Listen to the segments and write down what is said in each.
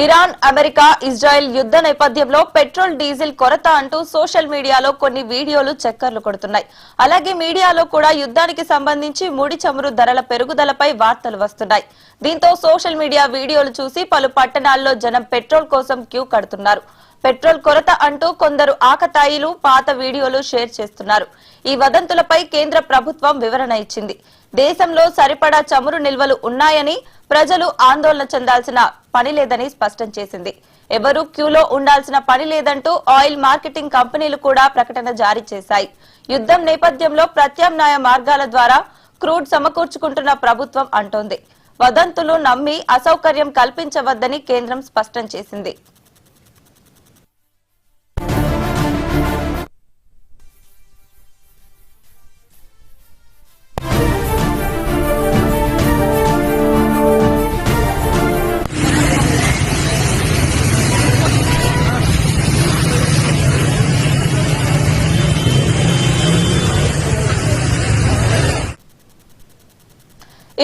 Iran, America, Israel యుద్ధ నేపథ్యంలో petrol, diesel కొరత అంటూ సోషల్ మీడియాలో కొన్ని వీడియోలు చక్కర్లు కొడుతున్నాయి. అలాగే మీడియాలో కూడా యుద్ధానికి సంబంధించి ముడి చమురు ధరల పెరుగుదలపై వార్తలు వస్తున్నాయి. దీంతో సోషల్ మీడియా వీడియోలు చూసి పలు పట్టణాల్లో జనం పెట్రోల్ కోసం క్యూ కడుతున్నారు. పెట్రోల్ కొరత అంటూ కొందరు ఆకతాయిలు పాత వీడియోలు షేర్ చేస్తున్నారు. ఈ వదంతులపై కేంద్ర ప్రభుత్వం వివరణ ఇచ్చింది. దేశంలో సరిపడా చమురు నిల్వలు ఉన్నాయని, ప్రజలు ఆందోళన చెందాల్సిన పని లేదని స్పష్టం చేసింది. ఎవరూ క్యూలో ఉండాల్సిన పని లేదంటూ ఆయిల్ మార్కెటింగ్ కంపెనీలు కూడా ప్రకటన జారీ చేశాయి. యుద్ధం నేపథ్యంలో ప్రత్యామ్నాయ మార్గాల ద్వారా క్రూడ్ సమకూర్చుకుంటున్న ప్రభుత్వం అంటోంది. వదంతులు నమ్మి అసౌకర్యం కల్పించవద్దని కేంద్రం స్పష్టం చేసింది.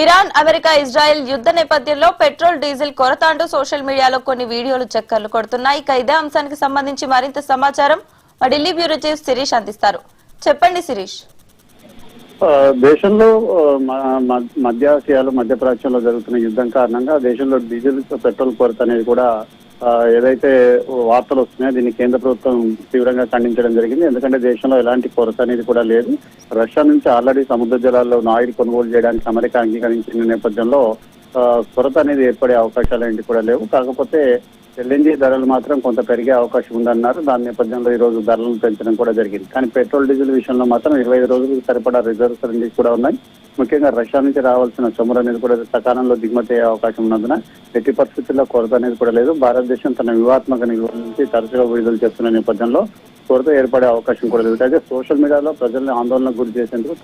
ఇరాన్, అమెరికా, ఇజ్రాయెల్ యుద్ధ నేపథ్యంలో పెట్రోల్, డీజిల్ కొరత అంటూ సోషల్ మీడియాలో కొన్ని వీడియోలు చక్కర్లు కొడుతున్నాయి. ఇక ఇదే అంశానికి సంబంధించి మరింత సమాచారం మా ఢిల్లీ బ్యూరో చీఫ్ శిరీష్ అందిస్తారు. చెప్పండి శిరీష్. దేశంలో మధ్యాసియాలో మధ్యప్రాచ్యంలో జరుగుతున్న యుద్ధం కారణంగా దేశంలో డీజిల్, పెట్రోల్ కొరత అనేది కూడా ఏదైతే వార్తలు వస్తున్నాయో దీన్ని కేంద్ర ప్రభుత్వం తీవ్రంగా ఖండించడం జరిగింది. ఎందుకంటే దేశంలో ఎలాంటి కొరత అనేది కూడా లేదు. రష్యా నుంచి ఆల్రెడీ సముద్ర జలాల్లో ఆయిల్ కొనుగోలు చేయడానికి అమెరికా అంగీకరించిన నేపథ్యంలో కొరత అనేది ఏర్పడే అవకాశాలు ఏంటి కూడా లేవు. కాకపోతే ఎల్ఎన్జీ ధరలు మాత్రం కొంత పెరిగే అవకాశం ఉందన్నారు. దాని నేపథ్యంలో ఈ రోజు ధరలను పెంచడం కూడా జరిగింది. కానీ పెట్రోల్, డీజిల్ విషయంలో మాత్రం 25 రోజులకు సరిపడా రిజర్వ్స్ అనేది కూడా ఉన్నాయి. ముఖ్యంగా రష్యా నుంచి రావాల్సిన చమురు అనేది కూడా సకాలంలో దిగుమతి అయ్యే అవకాశం ఉన్నందున ఎట్టి పరిస్థితుల్లో కొరత అనేది కూడా లేదు. భారతదేశం తన వ్యూహాత్మక నిల్వల నుంచి తరచుగా విడుదల చేస్తున్న నేపథ్యంలో కొరత ఏర్పడే అవకాశం కూడా లేదు. అయితే సోషల్ మీడియాలో ప్రజల్ని ఆందోళనకు గురి చేసేందుకు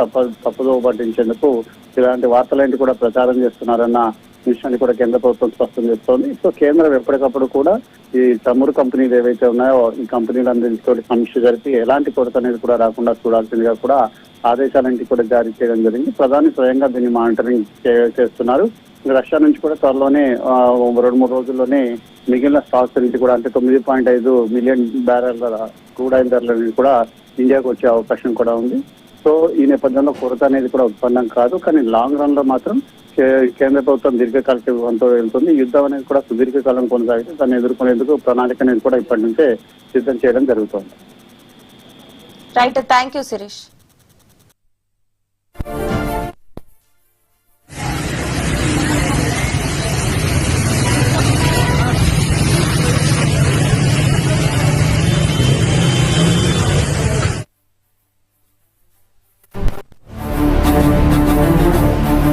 తప్పుదోవ పట్టించేందుకు ఇలాంటి వార్తలేంటి కూడా ప్రచారం చేస్తున్నారన్న విషయాన్ని కూడా కేంద్ర ప్రభుత్వం స్పష్టం చేస్తోంది. సో కేంద్రం ఎప్పటికప్పుడు కూడా ఈ చమురు కంపెనీలు ఏవైతే ఉన్నాయో ఈ కంపెనీలందరితో సమీక్ష జరిపి ఎలాంటి కొరత అనేది కూడా రాకుండా చూడాల్సిందిగా కూడా ఆదేశాలన్నింటి కూడా జారీ చేయడం జరిగింది. ప్రధాని స్వయంగా దీన్ని మానిటరింగ్ చేస్తున్నారు. రష్యా నుంచి కూడా త్వరలోనే 2-3 రోజుల్లోనే మిగిలిన స్టాక్స్ నుంచి కూడా అంటే 9.5 మిలియన్ బ్యారెల్ల క్రూడ్ ఆయిల్ ధరలు కూడా ఇండియాకు వచ్చే అవకాశం కూడా ఉంది. సో ఈ నేపథ్యంలో కొరత అనేది కూడా ఉత్పన్నం కాదు. కానీ లాంగ్ రన్ లో మాత్రం కేంద్ర ప్రభుత్వం దీర్ఘకాలిక వ్యూహంతో వెళ్తుంది. యుద్ధం అనేది కూడా సుదీర్ఘకాలం కొనసాగితే దాన్ని ఎదుర్కొనేందుకు ప్రణాళిక అనేది కూడా ఇప్పటి నుంచే సిద్ధం చేయడం జరుగుతుంది. Right, thank you Sirish.